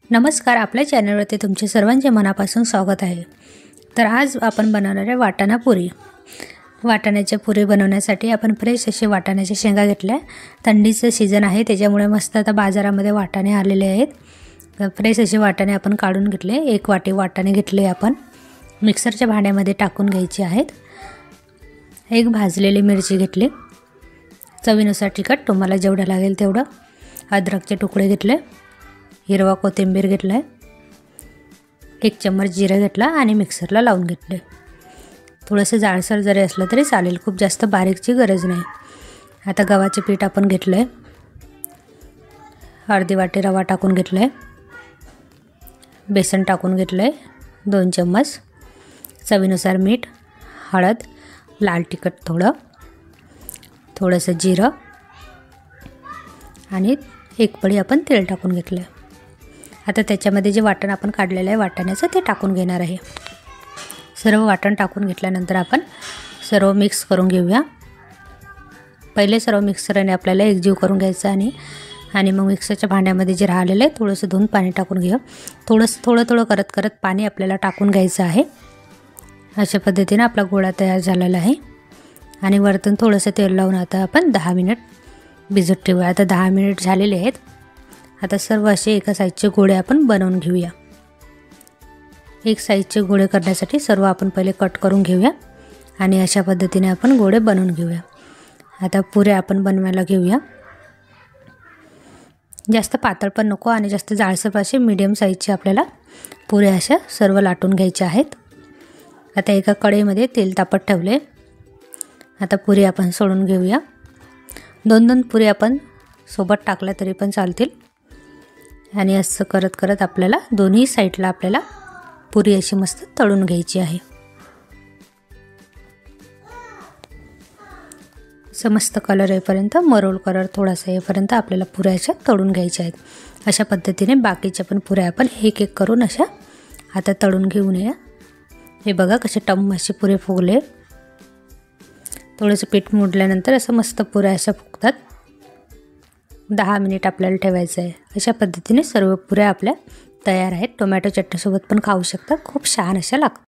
नमस्कार, आपल्या चॅनलवरती तुमचे सर्वांचे मनापासून स्वागत आहे। तर आज आपण बनवणार आहे वाटाणा पुरी। वाटाण्याच्या पुरी बनवण्यासाठी आपण फ्रेश असे वाटाण्याच्या शेंगा घेतल्या। थंडीचं सीजन आहे त्याच्यामुळे मस्त आता बाजारामध्ये वाटाणे आलेले आहेत। तर फ्रेश असे वाटाणे आपण काढून घेतले। 1 वाटी वाटाणे घेतले आपण मिक्सरच्या भांड्यामध्ये टाकून घ्यायचे आहेत। 1 भाजलेली मिरची घेतली, चवीनुसार तिखट तुम्हाला जेवढं लागेल तेवढं। अद्रकचे तुकडे घेतले, हिरवा कोथिंबीर घेतला, 1 चम्मच जिरे घेतला आणि मिक्सरला लावून घेतले। थोडंसं जाडसर जरी असलं तरी चालेल, खूप जास्त बारीकची गरज नाही। आता गव्हाचे पीठ आपण घेतले, अर्धी वाटी रवा टाकून घेतले, बेसन टाकून घेतले 2 चम्मच, चवीनुसार मीठ, हळद, लाल तिखट थोडंसं जिरं आणि 1 पळी आपण तेल टाकून घेतलं। आता त्याच्यामध्ये जे वाटण आपण काढलेलं आहे वाटाण्याचं ते टाकून घेणार आहे। सर्व वाटण टाकून घेतल्यानंतर आपण सर्व मिक्स करून घेऊया। पहिले सर्व मिक्सरने आपल्याला एकजीव करून घ्यायचं आणि मग मिक्सरच्या भांड्यामध्ये जे राहिलेलं आहे थोडंसं धुवून पाणी टाकून घ्या। थोडं करत पाणी आपल्याला टाकून घ्यायचं आहे। अशा पद्धतीने आपला गोळा तयार झालेला आहे आणि वरतून थोडंसं तेल लावून आता आपण 10 मिनिट भिजत ठेवूया। आता 10 मिनिट झालेले आहेत। आता सर्व असे एका साइजचे गोळे आपण बनवून घेऊया। एक साइजचे गोळे करण्यासाठी सर्व आपण पहिले कट करून घेऊया आणि अशा पद्धतीने आपण गोळे बनवून घेऊया। आता पुऱ्या आपण बनवायला घेऊया। जास्त पातळ पण नको आणि जास्त जाडसर असे मीडियम साइजचे आपल्याला पुऱ्या अशा सर्व लाटून घ्यायच्या आहेत। आता एका कढईमध्ये तेल तापत ठेवले। आता पुरी आपण सोडून घेऊया। 2 पुरी आपण सोबत टाकल्या तरी पण चालतील आणि असं करत आपल्याला दोन्ही साइडला आपल्याला पुरी अशी मस्त तळून घ्यायची आहे। मस्त कलर येईपर्यंत, मरोल कलर थोडासा येईपर्यंत आपल्याला पुऱ्या अशा तळून घ्यायच्या आहेत। अशा पद्धतीने बाकीच्या पण पुऱ्या आपण एक करून अशा आता तळून घेऊन या। हे बघा कसे टम्म असे पुरे फुगले। थोडंसं पीठ मुडल्यानंतर असं मस्त पुऱ्या अशा फुगतात। 10 मिनिट आपल्याला ठेवायचं आहे। अशा पद्धतीने सर्व पुऱ्या आपल्या तयार आहेत। टोमॅटो चटणीसोबत पण खाऊ शकता, खूप छान अशा लागतात।